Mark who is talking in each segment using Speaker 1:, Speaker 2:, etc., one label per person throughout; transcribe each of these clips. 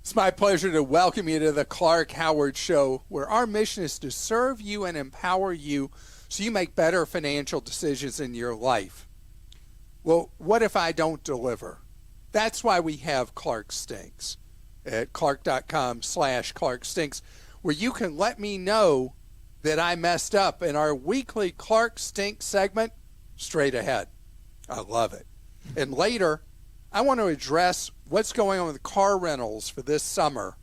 Speaker 1: It's my pleasure to welcome you to the Clark Howard Show, where our mission is to serve you and empower you so you make better financial decisions in your life. Well, what if I don't deliver? That's why we have Clark Stinks at clark.com/Clark Stinks, where you can let me know that I messed up in our weekly Clark Stinks segment, Straight Ahead. I love it. And later, I want to address what's going on with car rentals for this summer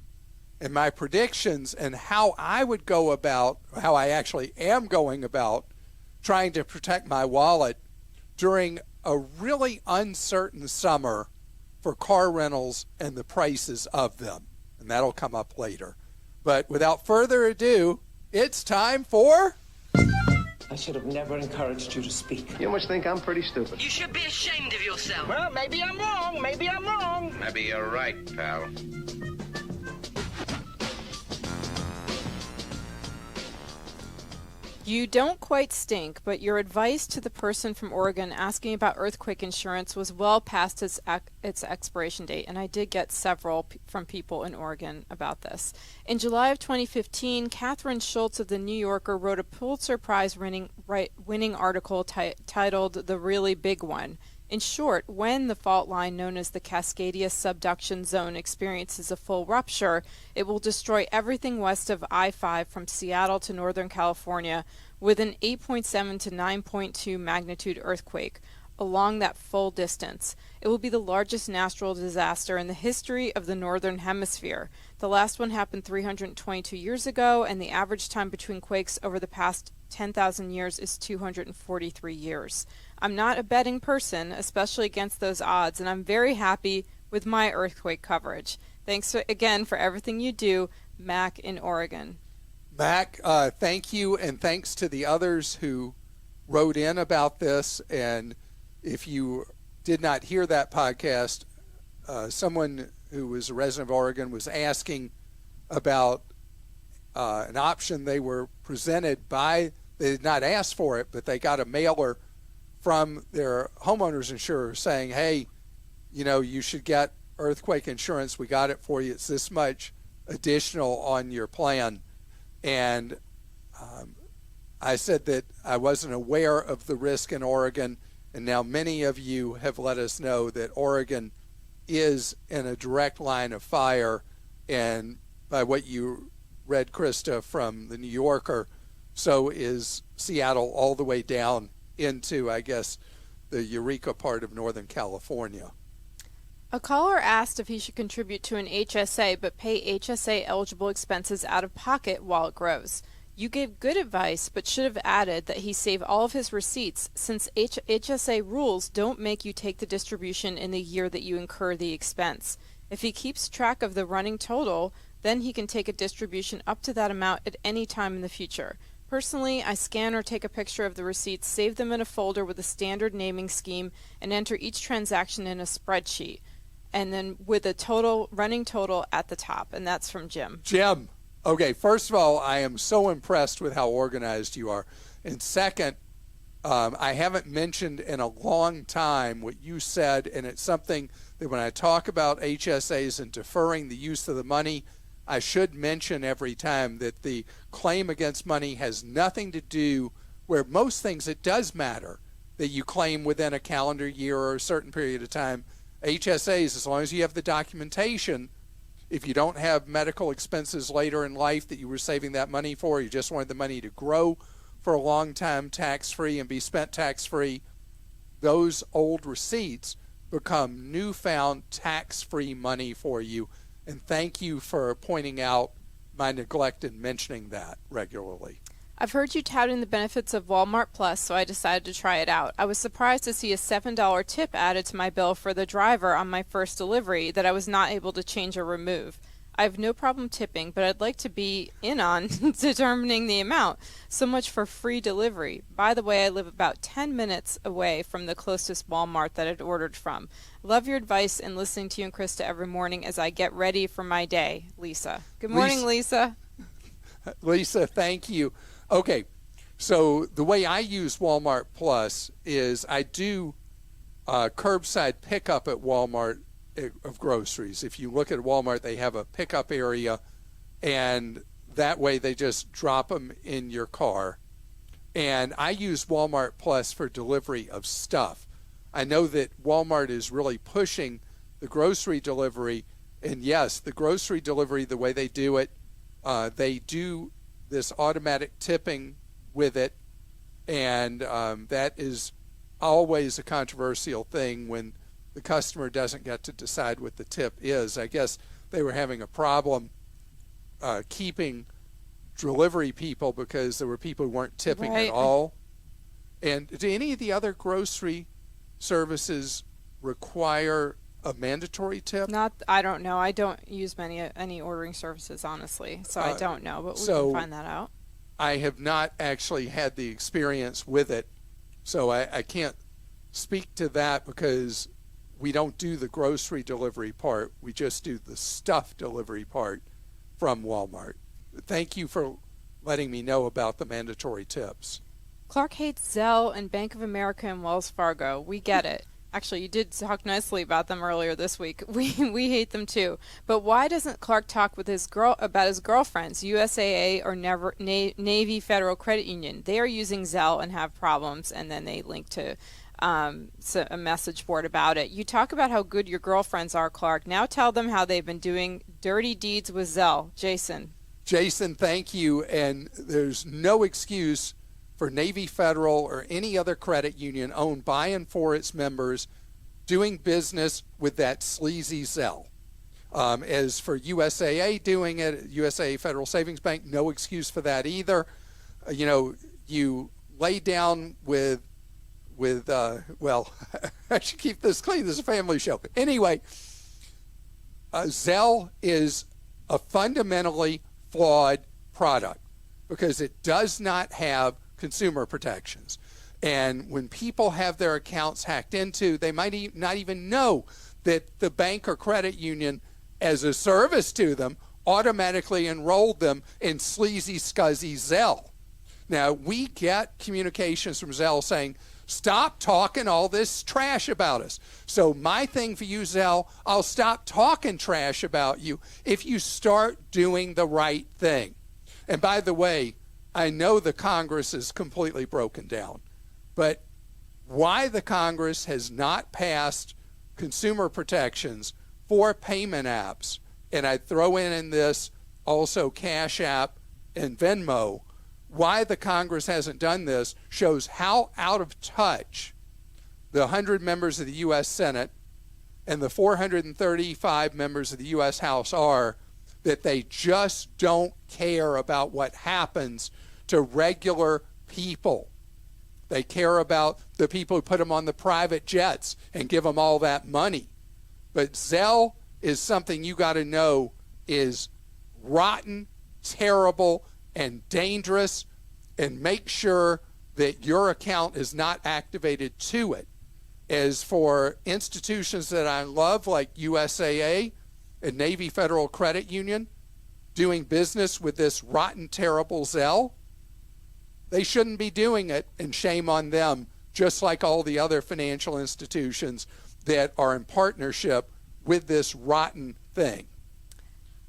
Speaker 1: and my predictions and how I would go about, how I actually am going about trying to protect my wallet during a really uncertain summer for car rentals and the prices of them. And that'll come up later. But without further ado, it's time for...
Speaker 2: I should have never encouraged you to speak.
Speaker 3: You must think I'm pretty stupid.
Speaker 4: You should be ashamed of yourself.
Speaker 2: Well, maybe I'm wrong. Maybe I'm wrong.
Speaker 3: Maybe you're right, pal.
Speaker 5: You don't quite stink, but your advice to the person from Oregon asking about earthquake insurance was well past its expiration date, and I did get several from people in Oregon about this. In July of 2015, Catherine Schultz of The New Yorker wrote a Pulitzer Prize winning article titled The Really Big One. In short, when the fault line known as the Cascadia subduction zone experiences a full rupture, it will destroy everything west of I-5 from Seattle to Northern California with an 8.7 to 9.2 magnitude earthquake along that full distance. It will be the largest natural disaster in the history of the Northern Hemisphere. The last one happened 322 years ago, and the average time between quakes over the past 10,000 years is 243 years. I'm not a betting person, especially against those odds, and I'm very happy with my earthquake coverage. Thanks again for everything you do, Mac in Oregon.
Speaker 1: Mac, thank you, and thanks to the others who wrote in about this. And if you did not hear that podcast, someone who was a resident of Oregon was asking about an option they were presented by. They did not ask for it, but they got a mailer from their homeowners insurer saying, hey, you know, you should get earthquake insurance. We got it for you. It's this much additional on your plan. And I said that I wasn't aware of the risk in Oregon, and now many of you have let us know that Oregon is in a direct line of fire. And by what you read, Christa, from The New Yorker, so is Seattle all the way down into, I guess, the Eureka part of Northern California.
Speaker 5: A caller asked if he should contribute to an HSA but pay HSA-eligible expenses out of pocket while it grows. You gave good advice, but should have added that he save all of his receipts, since HSA rules don't make you take the distribution in the year that you incur the expense. If he keeps track of the running total, then he can take a distribution up to that amount at any time in the future. Personally, I scan or take a picture of the receipts, save them in a folder with a standard naming scheme, and enter each transaction in a spreadsheet, and then with a running total at the top. And that's from Jim.
Speaker 1: Jim, okay, first of all, I am so impressed with how organized you are. And second, I haven't mentioned in a long time what you said, and it's something that when I talk about HSAs and deferring the use of the money, I should mention every time that the claim against money has nothing to do where most things it does matter that you claim within a calendar year or a certain period of time. HSAs, as long as you have the documentation, if you don't have medical expenses later in life that you were saving that money for, you just wanted the money to grow for a long time tax-free and be spent tax-free, those old receipts become newfound tax-free money for you. And thank you for pointing out my neglect in mentioning that regularly.
Speaker 5: I've heard you touting the benefits of Walmart Plus, so I decided to try it out. I was surprised to see a $7 tip added to my bill for the driver on my first delivery that I was not able to change or remove. I have no problem tipping, but I'd like to be in on determining the amount. So much for free delivery. By the way, I live about 10 minutes away from the closest Walmart that I'd ordered from. Love your advice and listening to you and Christa every morning as I get ready for my day. Lisa. Good morning, Lisa.
Speaker 1: Lisa, thank you. Okay, so the way I use Walmart Plus is I do curbside pickup at Walmart of groceries. If you look at Walmart, they have a pickup area, and that way they just drop them in your car. And I use Walmart Plus for delivery of stuff. I know that Walmart is really pushing the grocery delivery. And yes, the grocery delivery, the way they do it, they do this automatic tipping with it. And that is always a controversial thing when the customer doesn't get to decide what the tip is. I guess they were having a problem keeping delivery people because there were people who weren't tipping at all. And do any of the other grocery services require a mandatory tip?
Speaker 5: I don't know. I don't use any ordering services, honestly, so I don't know, but we can find that out.
Speaker 1: I have not actually had the experience with it, so I can't speak to that because we don't do the grocery delivery part. We just do the stuff delivery part from Walmart. Thank you for letting me know about the mandatory tips.
Speaker 5: Clark hates Zelle and Bank of America and Wells Fargo. We get it. Actually, you did talk nicely about them earlier this week. We hate them too. But why doesn't Clark talk with about his girlfriends, USAA or Navy Federal Credit Union? They are using Zelle and have problems, and then they link to a message board about it. You talk about how good your girlfriends are, Clark. Now tell them how they've been doing dirty deeds with Zelle. Jason,
Speaker 1: thank you. And there's no excuse for Navy Federal or any other credit union owned by and for its members doing business with that sleazy Zelle. As for USAA doing it, USAA Federal Savings Bank, no excuse for that either. You lay down with well, I should keep this clean. This is a family show. Anyway, Zelle is a fundamentally flawed product because it does not have consumer protections. And when people have their accounts hacked into, they might not even know that the bank or credit union, as a service to them, automatically enrolled them in sleazy, scuzzy Zelle. Now, we get communications from Zelle saying, stop talking all this trash about us. So my thing for you, Zelle, I'll stop talking trash about you if you start doing the right thing. And by the way, I know the Congress is completely broken down, but why the Congress has not passed consumer protections for payment apps, and I throw in this also Cash App and Venmo, why the Congress hasn't done this shows how out of touch the 100 members of the U.S. Senate and the 435 members of the U.S. House are, that they just don't care about what happens to regular people. They care about the people who put them on the private jets and give them all that money. But Zelle is something you got to know is rotten, terrible, and dangerous, and make sure that your account is not activated to it. As for institutions that I love, like USAA and Navy Federal Credit Union, doing business with this rotten, terrible Zelle, they shouldn't be doing it, and shame on them, just like all the other financial institutions that are in partnership with this rotten thing.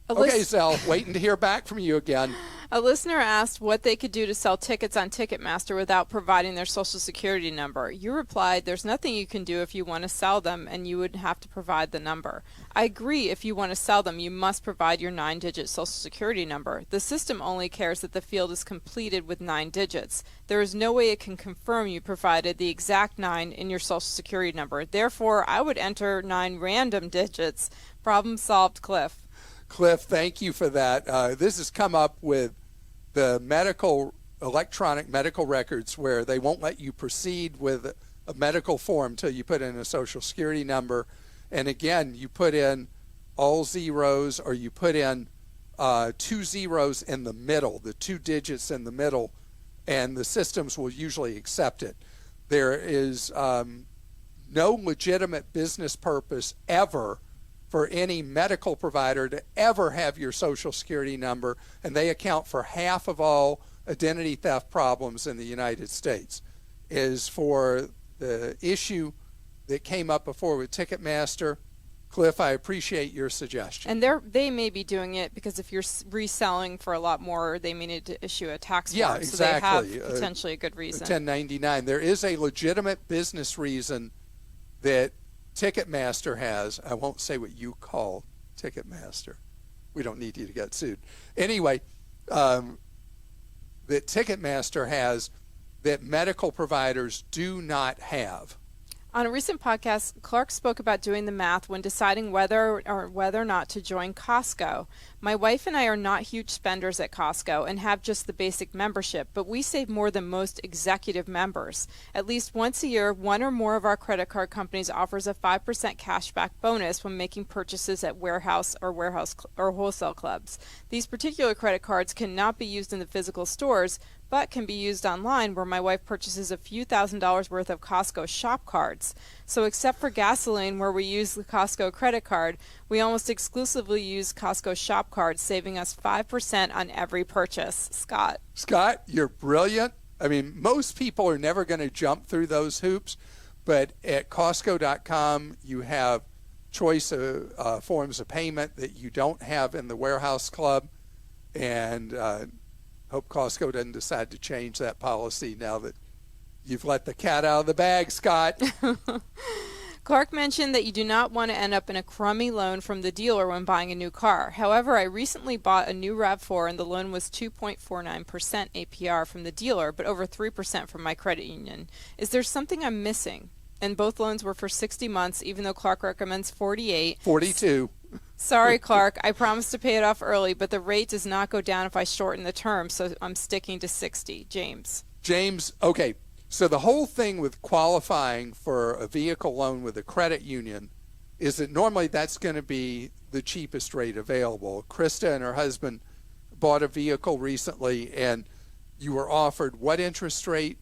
Speaker 1: Okay, Zelle, waiting to hear back from you again.
Speaker 5: A listener asked what they could do to sell tickets on Ticketmaster without providing their social security number. You replied, there's nothing you can do if you want to sell them, and you would have to provide the number. I agree, if you want to sell them, you must provide your 9-digit social security number. The system only cares that the field is completed with 9 digits. There is no way it can confirm you provided the exact 9 in your social security number. Therefore, I would enter 9 random digits. Problem solved, Cliff.
Speaker 1: Cliff, thank you for that. This has come up with the electronic medical records where they won't let you proceed with a medical form until you put in a social security number. And again, you put in all zeros, or you put in 2 zeros in the middle, the 2 digits in the middle, and the systems will usually accept it. There is no legitimate business purpose ever for any medical provider to ever have your social security number, and they account for half of all identity theft problems in the United States. Is for the issue that came up before with Ticketmaster, Cliff, I appreciate your suggestion.
Speaker 5: And they may be doing it because if you're reselling for a lot more, they may need to issue a tax form.
Speaker 1: Yeah, exactly.
Speaker 5: So they have potentially a good reason.
Speaker 1: 1099. There is a legitimate business reason that Ticketmaster has. I won't say what you call Ticketmaster. We don't need you to get sued. Anyway, that Ticketmaster has that medical providers do not have.
Speaker 5: On a recent podcast, Clark spoke about doing the math when deciding whether or not to join Costco. My wife and I are not huge spenders at Costco and have just the basic membership, but we save more than most executive members. At least once a year, one or more of our credit card companies offers a 5% cashback bonus when making purchases at warehouse or wholesale clubs. These particular credit cards cannot be used in the physical stores, but can be used online, where my wife purchases a few $1,000s worth of Costco shop cards. So except for gasoline, where we use the Costco credit card, we almost exclusively use Costco shop cards, saving us 5% on every purchase. Scott,
Speaker 1: you're brilliant. I mean, most people are never going to jump through those hoops, but at Costco.com, you have choice of forms of payment that you don't have in the warehouse club, and hope Costco doesn't decide to change that policy now that you've let the cat out of the bag, Scott.
Speaker 5: Clark mentioned that you do not want to end up in a crummy loan from the dealer when buying a new car. However, I recently bought a new RAV4 and the loan was 2.49% APR from the dealer, but over 3% from my credit union. Is there something I'm missing? And both loans were for 60 months, even though Clark recommends 48.
Speaker 1: 42.
Speaker 5: Sorry, Clark. I promised to pay it off early, but the rate does not go down if I shorten the term, so I'm sticking to 60. James,
Speaker 1: okay. So the whole thing with qualifying for a vehicle loan with a credit union is that normally that's going to be the cheapest rate available. Christa and her husband bought a vehicle recently, and you were offered what interest rate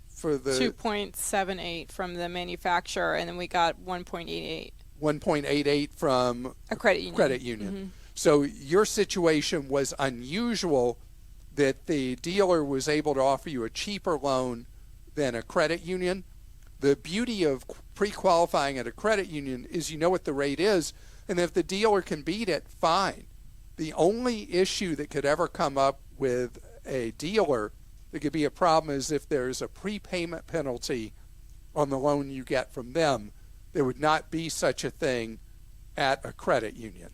Speaker 1: for the
Speaker 5: 2.78 from the manufacturer, and then we got 1.88.
Speaker 1: 1.88 from
Speaker 5: a credit union.
Speaker 1: Mm-hmm. So your situation was unusual that the dealer was able to offer you a cheaper loan than a credit union. The beauty of pre-qualifying at a credit union is you know what the rate is, and if the dealer can beat it, fine. The only issue that could ever come up with a dealer that could be a problem is if there's a prepayment penalty on the loan you get from them. There would not be such a thing at a credit union.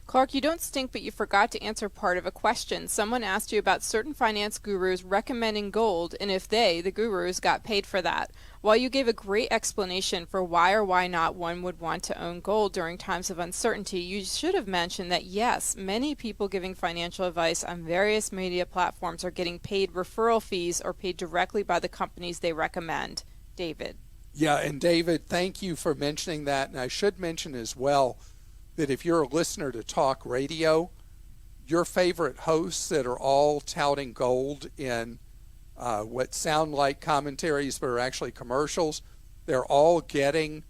Speaker 5: Clark, you don't stink, but you forgot to answer part of a question. Someone asked you about certain finance gurus recommending gold, and if they, the gurus, got paid for that. While you gave a great explanation for why or why not one would want to own gold during times of uncertainty, you should have mentioned that, yes, many people giving financial advice on various media platforms are getting paid referral fees or paid directly by the companies they recommend. David.
Speaker 1: Yeah, and David, thank you for mentioning that. And I should mention as well that if you're a listener to talk radio, your favorite hosts that are all touting gold in what sound like commentaries but are actually commercials, they're all getting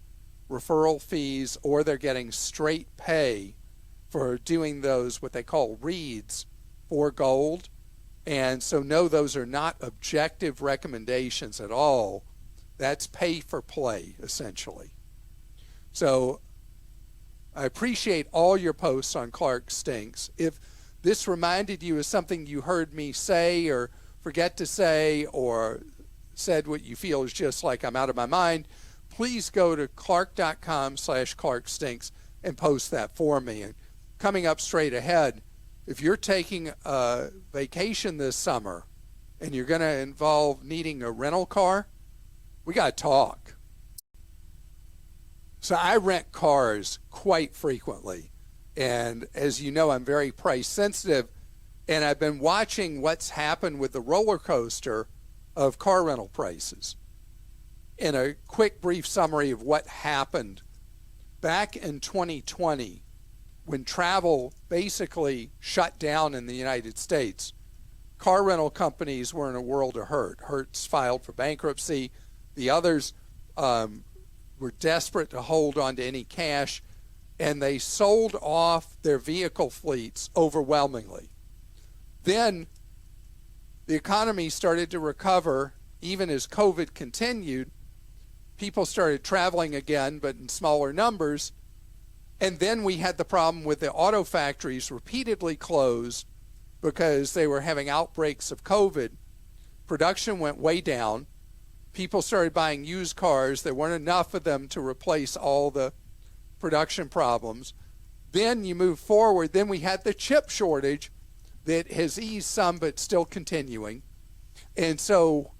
Speaker 1: referral fees or they're getting straight pay for doing those, what they call reads for gold. And so no, those are not objective recommendations at all. That's pay for play, essentially. So I appreciate all your posts on Clark Stinks. If this reminded you of something you heard me say or forget to say or said what you feel is just like I'm out of my mind, please go to clark.com/clarkstinks and post that for me. And coming up straight ahead, if you're taking a vacation this summer and you're going to involve needing a rental car, we got to talk. So I rent cars quite frequently. And as you know, I'm very price sensitive. And I've been watching what's happened with the roller coaster of car rental prices. In a quick, brief summary of what happened back in 2020, when travel basically shut down in the United States, car rental companies were in a world of hurt. Hertz filed for bankruptcy. The others were desperate to hold on to any cash, and they sold off their vehicle fleets overwhelmingly. Then the economy started to recover even as COVID continued. People started traveling again, but in smaller numbers, And then we had the problem with the auto factories repeatedly closed because they were having outbreaks of COVID. Production went way down. People started buying used cars. There weren't enough of them to replace all the production problems. Then you move forward. Then we had the chip shortage that has eased some but still continuing. And so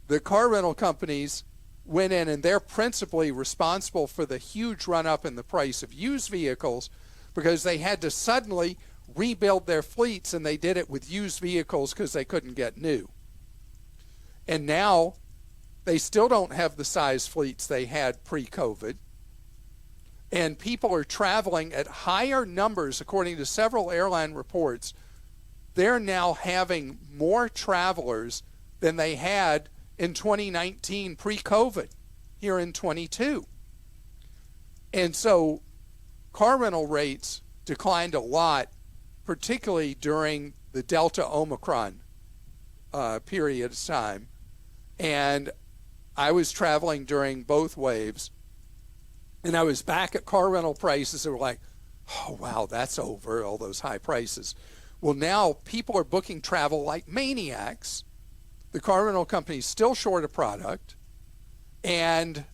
Speaker 1: the car rental companies went in, and they're principally responsible for the huge run-up in the price of used vehicles because they had to suddenly rebuild their fleets, and they did it with used vehicles because they couldn't get new. And now they still don't have the size fleets they had pre-COVID. And people are traveling at higher numbers, according to several airline reports. They're now having more travelers than they had in 2019 pre-COVID here in 22. And so car rental rates declined a lot, particularly during the Delta Omicron period of time. And I was traveling during both waves, and I was back at car rental prices that were like, oh, wow, that's over, all those high prices. Well, now people are booking travel like maniacs. The car rental company's still short a product, and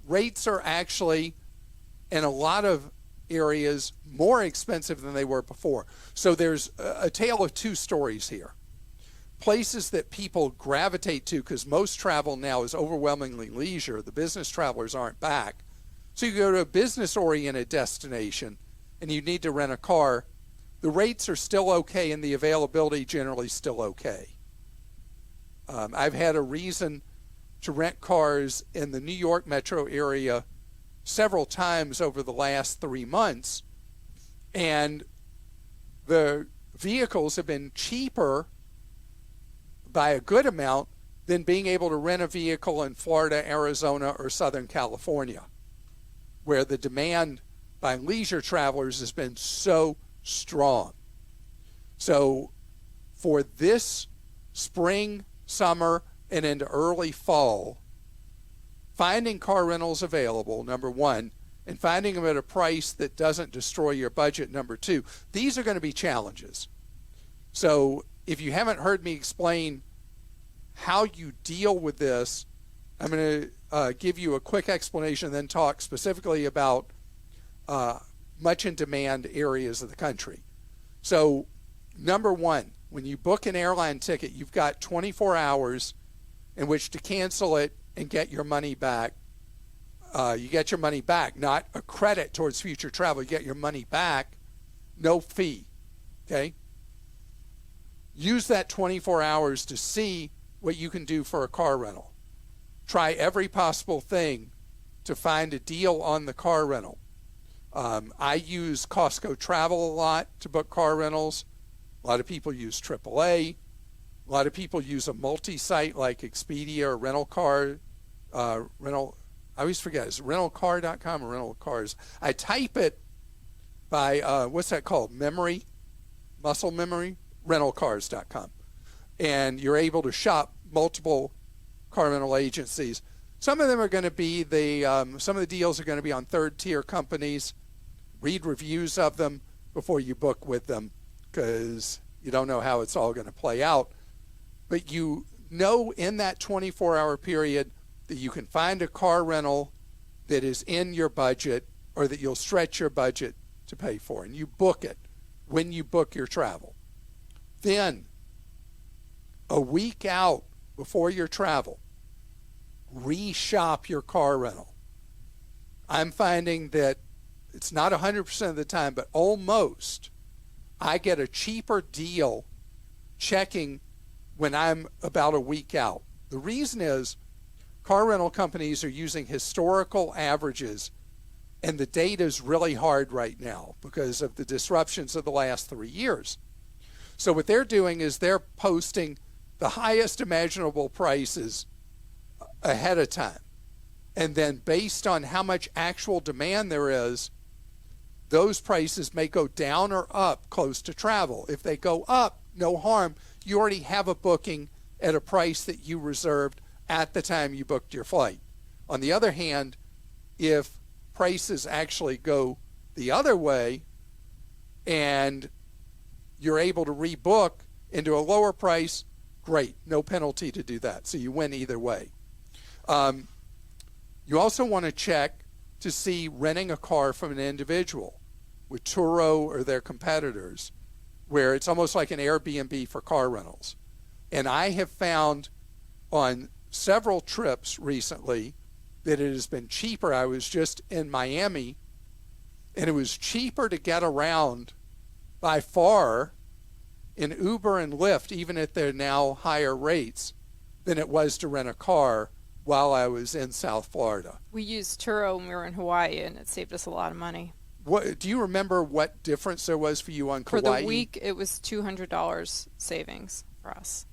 Speaker 1: rates are actually, in a lot of areas, more expensive than they were before. So there's a tale of two stories here. Places that people gravitate to, because most travel now is overwhelmingly leisure. The business travelers aren't back. So you go to a business-oriented destination and you need to rent a car. The rates are still okay and the availability generally still okay. I've had a reason to rent cars in the New York metro area several times over the last 3 months, and the vehicles have been cheaper by a good amount than being able to rent a vehicle in Florida, Arizona, or Southern California, where the demand by leisure travelers has been so strong. So for this spring, summer, and into early fall, finding car rentals available, number one, and finding them at a price that doesn't destroy your budget, number two, these are going to be challenges. So if you haven't heard me explain how you deal with this, I'm going to give you a quick explanation and then talk specifically about much in demand areas of the country. So number one, when you book an airline ticket, you've got 24 hours in which to cancel it and get your money back. You get your money back, not a credit towards future travel. You get your money back, no fee, okay? Use that 24 hours to see what you can do for a car rental. Try every possible thing to find a deal on the car rental. I use Costco Travel a lot to book car rentals. A lot of people use AAA. A lot of people use a multi-site like Expedia or rental car. I always forget, is it rentalcar.com or rental cars? I type it by, what's that called? Muscle memory? Rentalcars.com. And you're able to shop multiple car rental agencies. Some of them are going to be some of the deals are going to be on third-tier companies. Read reviews of them before you book with them, because you don't know how it's all going to play out. But you know in that 24-hour period that you can find a car rental that is in your budget or that you'll stretch your budget to pay for, and you book it when you book your travel. Then, a week out before your travel, reshop your car rental. I'm finding that it's not 100% of the time, but almost, I get a cheaper deal checking when I'm about a week out. The reason is car rental companies are using historical averages, and the data is really hard right now because of the disruptions of the last 3 years. So what they're doing is they're posting the highest imaginable prices ahead of time. And then based on how much actual demand there is, those prices may go down or up close to travel. If they go up, no harm. You already have a booking at a price that you reserved at the time you booked your flight. On the other hand, if prices actually go the other way and you're able to rebook into a lower price, great, no penalty to do that. So you win either way. You also want to check to see renting a car from an individual with Turo or their competitors, where it's almost like an Airbnb for car rentals. And I have found on several trips recently that it has been cheaper. I was just in Miami, and it was cheaper to get around by far in Uber and Lyft, even at their now higher rates, than it was to rent a car while I was in South Florida.
Speaker 5: We used Turo when we were in Hawaii, and it saved us a lot of money.
Speaker 1: What do you remember what difference there was for you on Kauai?
Speaker 5: For the week, it was $200 savings for us.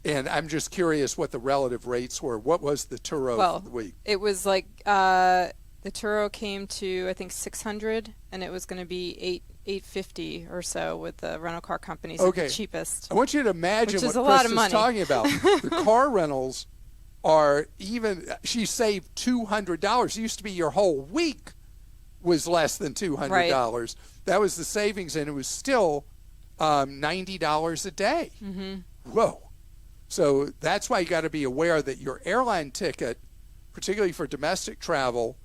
Speaker 1: And I'm just curious what the relative rates were. What was the Turo for the week?
Speaker 5: It was like the Turo came to, I think, $600, and it was going to be $850 or so with the rental car companies at the cheapest.
Speaker 1: I want you to imagine what Christa's talking about. The car rentals are even, she saved $200. It used to be your whole week was less than $200. Right. That was the savings, and it was still $90 a day. Mm-hmm. Whoa. So that's why you got to be aware that your airline ticket, particularly for domestic travel,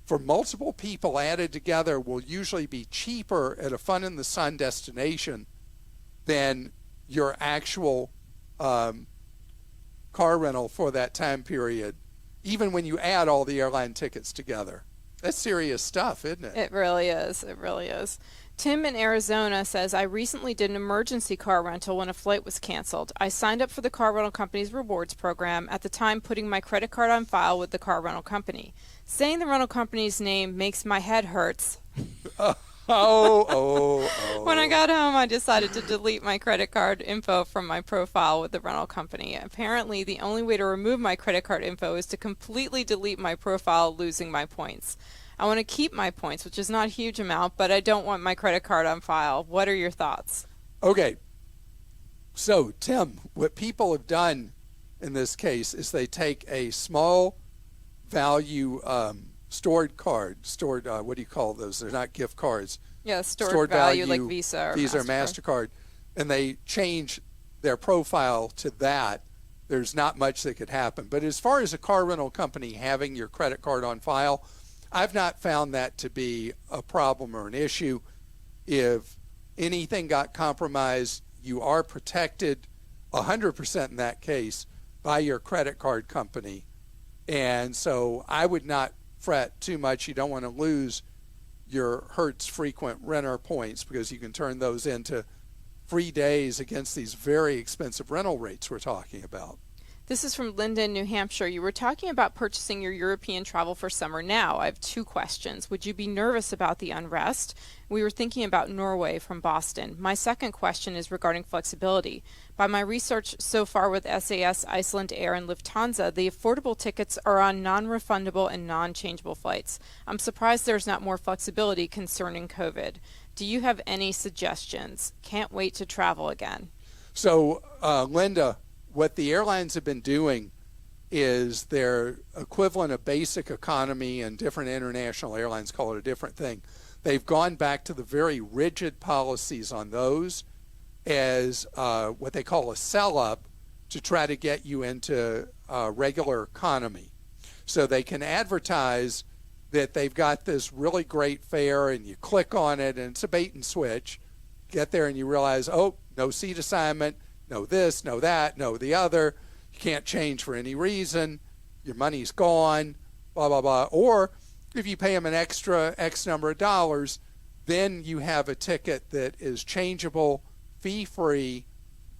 Speaker 1: for multiple people added together will usually be cheaper at a fun in the sun destination than your actual car rental for that time period, even when you add all the airline tickets together. That's serious stuff, isn't it?
Speaker 5: It really is. It really is. Tim in Arizona says, I recently did an emergency car rental when a flight was canceled. I signed up for the car rental company's rewards program, at the time putting my credit card on file with the car rental company. Saying the rental company's name makes my head hurts. When I got home, I decided to delete my credit card info from my profile with the rental company. Apparently, the only way to remove my credit card info is to completely delete my profile, losing my points. I want to keep my points, which is not a huge amount, but I don't want my credit card on file. What are your thoughts?
Speaker 1: Okay. So, Tim, what people have done in this case is they take a small value stored card, what do you call those? They're not gift cards.
Speaker 5: Yeah, stored value like Visa or
Speaker 1: MasterCard. And they change their profile to that. There's not much that could happen. But as far as a car rental company having your credit card on file, I've not found that to be a problem or an issue. If anything got compromised, you are protected 100% in that case by your credit card company. And so I would not fret too much. You don't want to lose your Hertz frequent renter points because you can turn those into free days against these very expensive rental rates we're talking about.
Speaker 5: This is from Linda in New Hampshire. You were talking about purchasing your European travel for summer now. I have two questions. Would you be nervous about the unrest? We were thinking about Norway from Boston. My second question is regarding flexibility. By my research so far with SAS, Iceland Air, and Lufthansa, the affordable tickets are on non-refundable and non-changeable flights. I'm surprised there's not more flexibility concerning COVID. Do you have any suggestions? Can't wait to travel again.
Speaker 1: So, Linda, what the airlines have been doing is their equivalent of basic economy, and different international airlines call it a different thing. They've gone back to the very rigid policies on those as what they call a sell-up to try to get you into regular economy. So they can advertise that they've got this really great fare, and you click on it, and it's a bait and switch. Get there and you realize, oh, no seat assignment, no this, no that, no the other. You can't change for any reason. Your money's gone, blah, blah, blah. Or if you pay them an extra X number of dollars, then you have a ticket that is changeable, fee-free.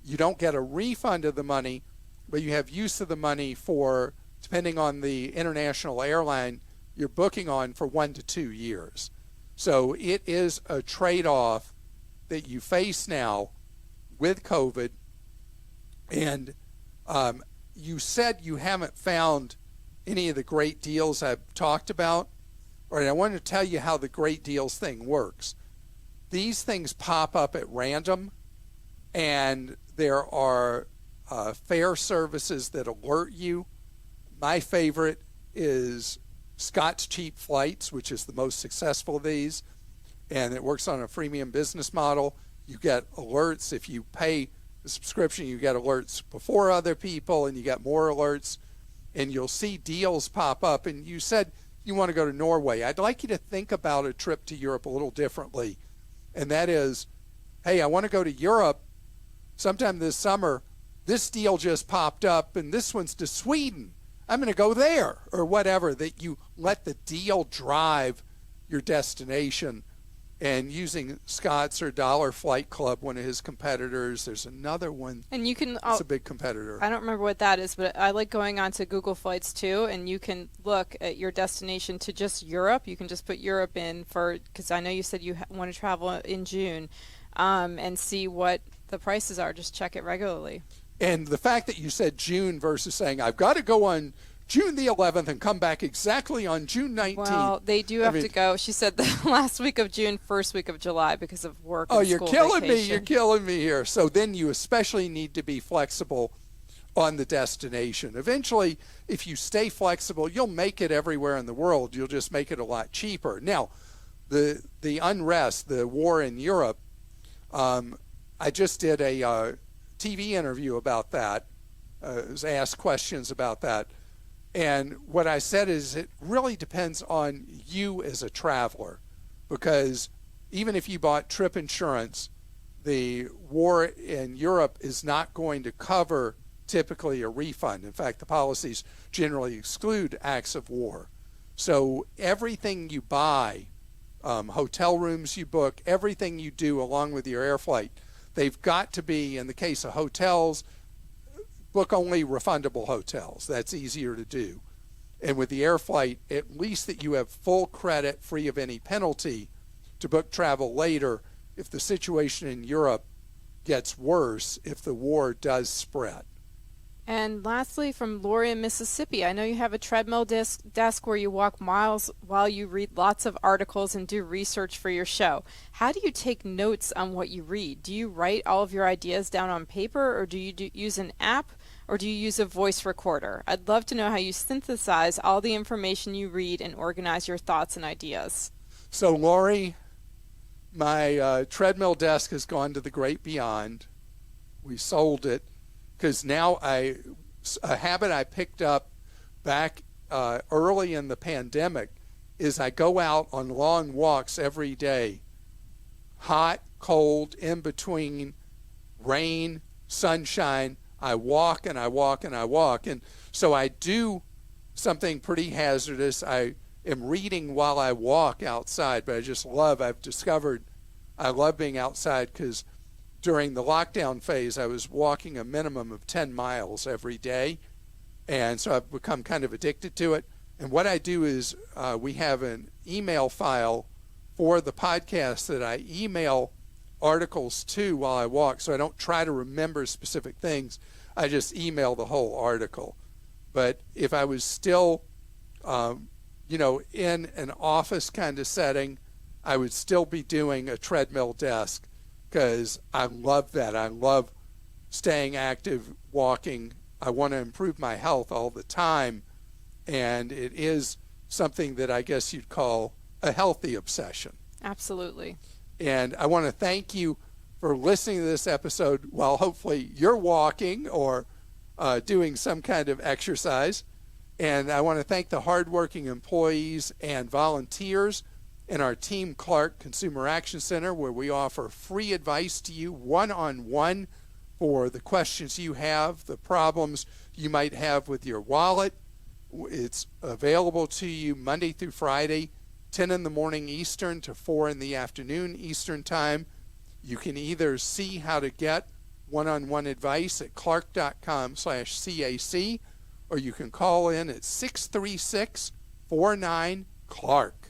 Speaker 1: You don't get a refund of the money, but you have use of the money for, depending on the international airline you're booking on, for 1 to 2 years. So it is a trade-off that you face now with COVID. And you said you haven't found any of the great deals I've talked about. All right, I want to tell you how the great deals thing works. These things pop up at random, and there are fare services that alert you. My favorite is Scott's Cheap Flights, which is the most successful of these. and it works on a freemium business model. You get alerts. If you pay the subscription, you get alerts before other people, and you get more alerts, and you'll see deals pop up. And you said you want to go to Norway. I'd like you to think about a trip to Europe a little differently, and that is, hey, I want to go to Europe sometime this summer. This deal just popped up, and this one's to Sweden. I'm going to go there, or whatever, that you let the deal drive your destination. And using Scott's or Dollar Flight Club, one of his competitors, there's another one.
Speaker 5: And you can.
Speaker 1: It's a big competitor.
Speaker 5: I don't remember what that is, but I like going on to Google Flights too, and you can look at your destination to just Europe. You can just put Europe in because I know you said you want to travel in June, and see what the prices are. Just check it regularly.
Speaker 1: And the fact that you said June versus saying, I've got to go on June the 11th and come back exactly on June 19th.
Speaker 5: Well, they do have to go. She said the last week of June, first week of July because of work and
Speaker 1: you're
Speaker 5: school
Speaker 1: killing
Speaker 5: vacation.
Speaker 1: me. You're killing me here. So then you especially need to be flexible on the destination. Eventually, if you stay flexible, you'll make it everywhere in the world. You'll just make it a lot cheaper. Now, the unrest, the war in Europe, I just did a TV interview about that. Was asked questions about that. And what I said is it really depends on you as a traveler, because even if you bought trip insurance, the war in Europe is not going to cover typically a refund. In fact, the policies generally exclude acts of war. So everything you buy, hotel rooms you book, everything you do along with your air flight, they've got to be, in the case of hotels, book only refundable hotels. That's easier to do. And with the air flight, at least that you have full credit free of any penalty to book travel later if the situation in Europe gets worse, if the war does spread.
Speaker 5: And lastly, from Lori in Mississippi, I know you have a treadmill desk where you walk miles while you read lots of articles and do research for your show. How do you take notes on what you read? Do you write all of your ideas down on paper, or do you use an app, or do you use a voice recorder? I'd love to know how you synthesize all the information you read and organize your thoughts and ideas.
Speaker 1: So, Lori, my treadmill desk has gone to the great beyond. We sold it. Because now a habit I picked up back early in the pandemic is I go out on long walks every day, hot, cold, in between, rain, sunshine. I walk and I walk and I walk. And so I do something pretty hazardous. I am reading while I walk outside, but I've discovered I love being outside because during the lockdown phase, I was walking a minimum of 10 miles every day, and so I've become kind of addicted to it. And what I do is we have an email file for the podcast that I email articles to while I walk, so I don't try to remember specific things. I just email the whole article. But if I was still, in an office kind of setting, I would still be doing a treadmill desk, because I love that. I love staying active, walking. I want to improve my health all the time, and it is something that I guess you'd call a healthy obsession.
Speaker 5: Absolutely.
Speaker 1: And I want to thank you for listening to this episode while hopefully you're walking or doing some kind of exercise. And I want to thank the hardworking employees and volunteers in our Team Clark Consumer Action Center, where we offer free advice to you one-on-one for the questions you have, the problems you might have with your wallet. It's available to you Monday through Friday, 10 in the morning Eastern to 4 in the afternoon Eastern time. You can either see how to get one-on-one advice at clark.com/CAC, or you can call in at 636-49-CLARK.